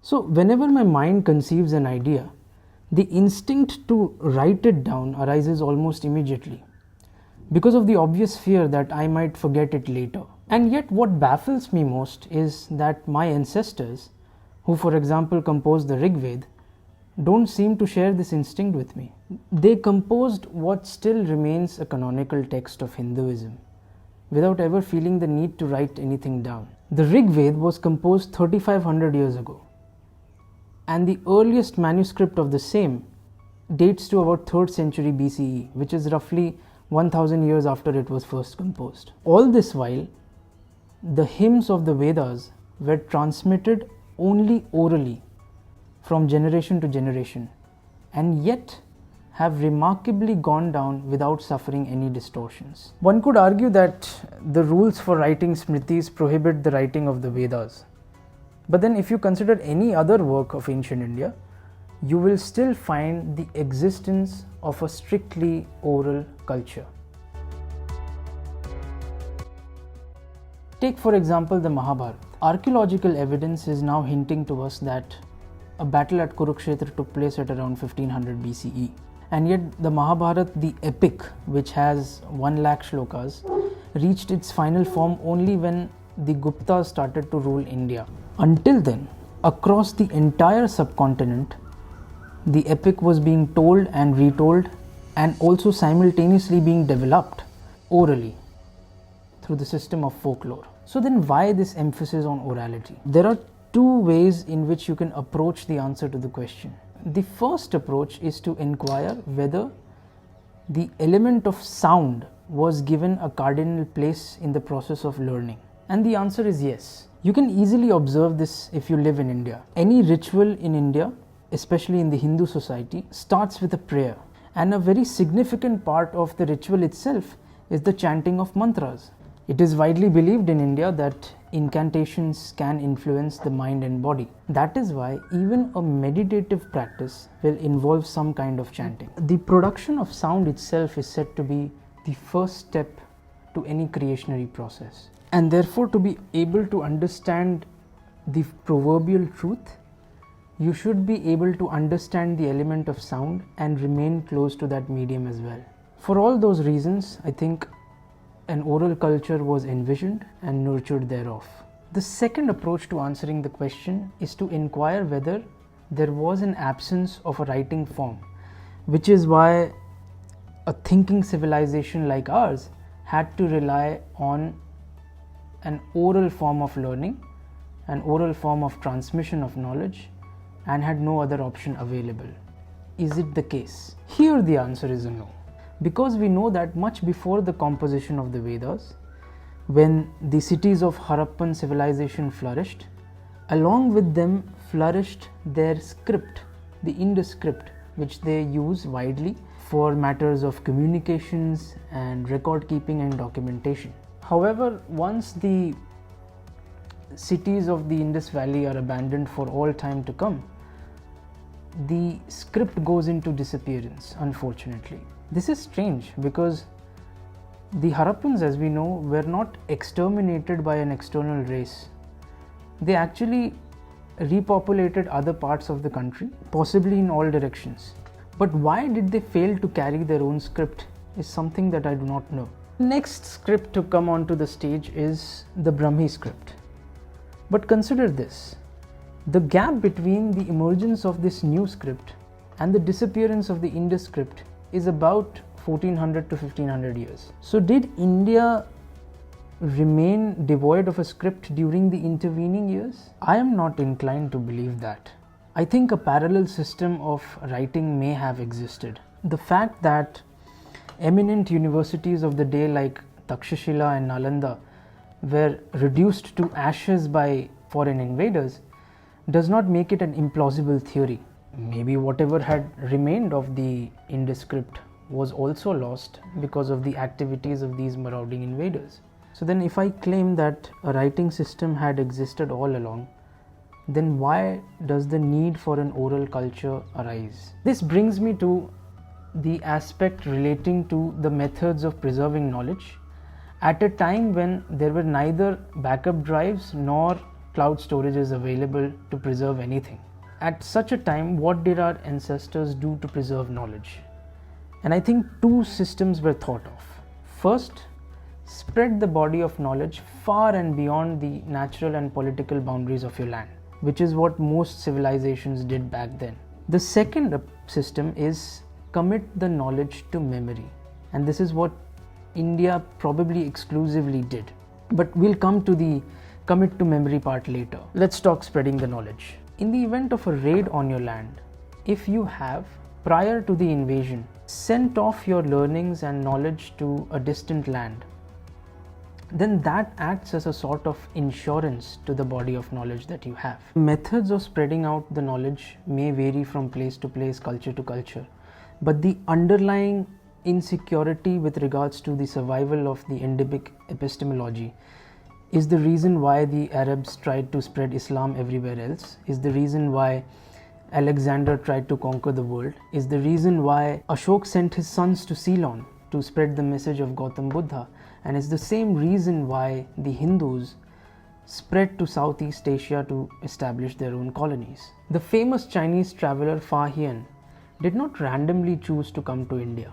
So whenever my mind conceives an idea, the instinct to write it down arises almost immediately because of the obvious fear that I might forget it later. And yet what baffles me most is that my ancestors, who for example composed the Rig Veda, don't seem to share this instinct with me. They composed what still remains a canonical text of Hinduism without ever feeling the need to write anything down. The Rig Veda was composed 3500 years ago, and the earliest manuscript of the same dates to about 3rd century BCE, which is roughly 1000 years after it was first composed. All this while, the hymns of the Vedas were transmitted only orally from generation to generation, and yet have remarkably gone down without suffering any distortions. One could argue that the rules for writing Smritis prohibit the writing of the Vedas. But then if you consider any other work of ancient India, you will still find the existence of a strictly oral culture. Take for example the Mahabharata. Archaeological evidence is now hinting to us that a battle at Kurukshetra took place at around 1500 BCE. And yet the Mahabharata, the epic, which has 1 lakh shlokas, reached its final form only when the Guptas started to rule India. Until then, across the entire subcontinent, the epic was being told and retold, and also simultaneously being developed orally through the system of folklore. So then why this emphasis on orality? There are 2 ways in which you can approach the answer to the question. The first approach is to inquire whether the element of sound was given a cardinal place in the process of learning. And the answer is yes. You can easily observe this if you live in India. Any ritual in India, especially in the Hindu society, starts with a prayer. And a very significant part of the ritual itself is the chanting of mantras. It is widely believed in India that incantations can influence the mind and body. That is why even a meditative practice will involve some kind of chanting. The production of sound itself is said to be the first step to any creationary process. And therefore, to be able to understand the proverbial truth, you should be able to understand the element of sound and remain close to that medium as well. For all those reasons, I think an oral culture was envisioned and nurtured thereof. The second approach to answering the question is to inquire whether there was an absence of a writing form, which is why a thinking civilization like ours had to rely on an oral form of learning, an oral form of transmission of knowledge, and had no other option available. Is it the case? Here the answer is a no. Because we know that much before the composition of the Vedas, when the cities of Harappan civilization flourished, along with them flourished their script, the Indus script, which they use widely for matters of communications and record keeping and documentation. However, once the cities of the Indus Valley are abandoned for all time to come, the script goes into disappearance, unfortunately. This is strange because the Harappans, as we know, were not exterminated by an external race. They actually repopulated other parts of the country, possibly in all directions. But why did they fail to carry their own script is something that I do not know. Next script to come onto the stage is the Brahmi script. But consider this. The gap between the emergence of this new script and the disappearance of the Indus script is about 1400 to 1500 years. So did India remain devoid of a script during the intervening years? I am not inclined to believe that. I think a parallel system of writing may have existed. The fact that eminent universities of the day like Takshashila and Nalanda were reduced to ashes by foreign invaders does not make it an implausible theory. Maybe whatever had remained of the Indus script was also lost because of the activities of these marauding invaders. So then if I claim that a writing system had existed all along, then why does the need for an oral culture arise? This brings me to the aspect relating to the methods of preserving knowledge at a time when there were neither backup drives nor cloud storage is available to preserve anything. At such a time, what did our ancestors do to preserve knowledge? And I think two systems were thought of. First, spread the body of knowledge far and beyond the natural and political boundaries of your land, which is what most civilizations did back then. The second system is commit the knowledge to memory, and this is what India probably exclusively did. But we'll come to the commit to memory part later. Let's talk spreading the knowledge. In the event of a raid on your land, if you have, prior to the invasion, sent off your learnings and knowledge to a distant land, then that acts as a sort of insurance to the body of knowledge that you have. Methods of spreading out the knowledge may vary from place to place, culture to culture, but the underlying insecurity with regards to the survival of the endemic epistemology is the reason why the Arabs tried to spread Islam everywhere else, is the reason why Alexander tried to conquer the world, is the reason why Ashok sent his sons to Ceylon to spread the message of Gautam Buddha, and is the same reason why the Hindus spread to Southeast Asia to establish their own colonies. The famous Chinese traveler Fa Hien did not randomly choose to come to India.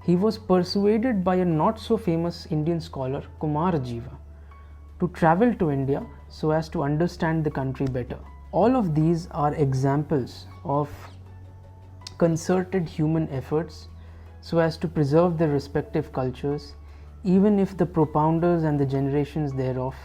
He was persuaded by a not so famous Indian scholar Kumar Jiva to travel to India so as to understand the country better. All of these are examples of concerted human efforts so as to preserve their respective cultures, even if the propounders and the generations thereof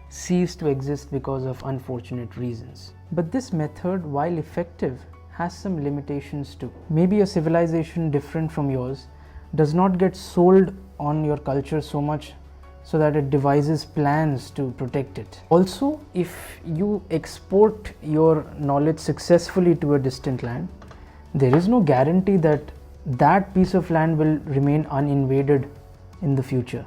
cease to exist because of unfortunate reasons. But this method, while effective, has some limitations too. Maybe a civilization different from yours does not get sold on your culture so much so that it devises plans to protect it. Also, if you export your knowledge successfully to a distant land, there is no guarantee that that piece of land will remain uninvaded in the future.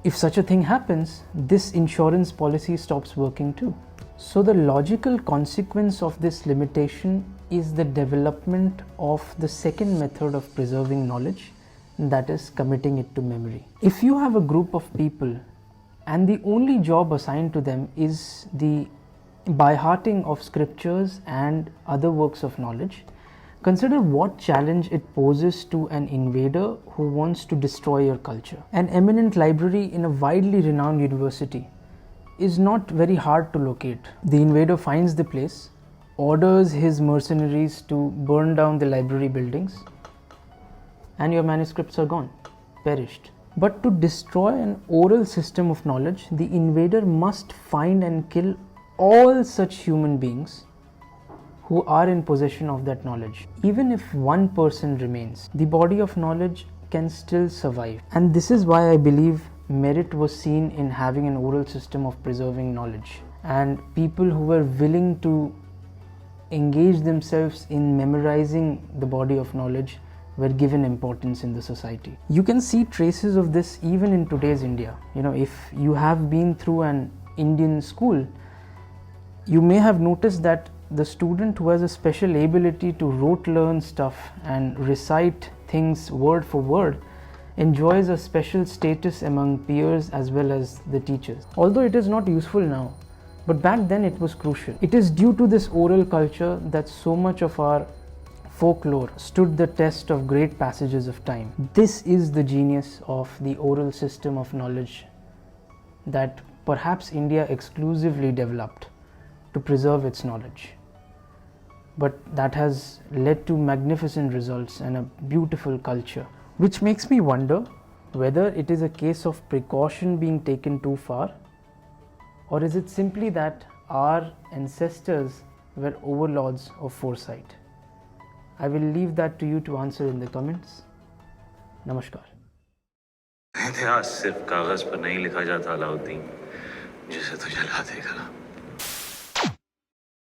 If such a thing happens, this insurance policy stops working too. So the logical consequence of this limitation is the development of the second method of preserving knowledge, that is committing it to memory. If you have a group of people and the only job assigned to them is the by-hearting of scriptures and other works of knowledge, consider what challenge it poses to an invader who wants to destroy your culture. An eminent library in a widely renowned university is not very hard to locate. The invader finds the place, orders his mercenaries to burn down the library buildings, and your manuscripts are gone, perished. But to destroy an oral system of knowledge, the invader must find and kill all such human beings who are in possession of that knowledge. Even if one person remains, the body of knowledge can still survive. And this is why I believe merit was seen in having an oral system of preserving knowledge. And people who were willing to engage themselves in memorizing the body of knowledge were given importance in the society. You can see traces of this even in today's India. If you have been through an Indian school, you may have noticed that the student who has a special ability to rote learn stuff and recite things word for word enjoys a special status among peers as well as the teachers. Although it is not useful now, but back then it was crucial. It is due to this oral culture that so much of our folklore stood the test of great passages of time. This is the genius of the oral system of knowledge that perhaps India exclusively developed to preserve its knowledge. But that has led to magnificent results and a beautiful culture, which makes me wonder whether it is a case of precaution being taken too far, or is it simply that our ancestors were overlords of foresight. I will leave that to you to answer in the comments. Namaskar. इतिहास सिर्फ कागज पर नहीं लिखा जाता अलाउद्दीन, जिसे तू जला देगा।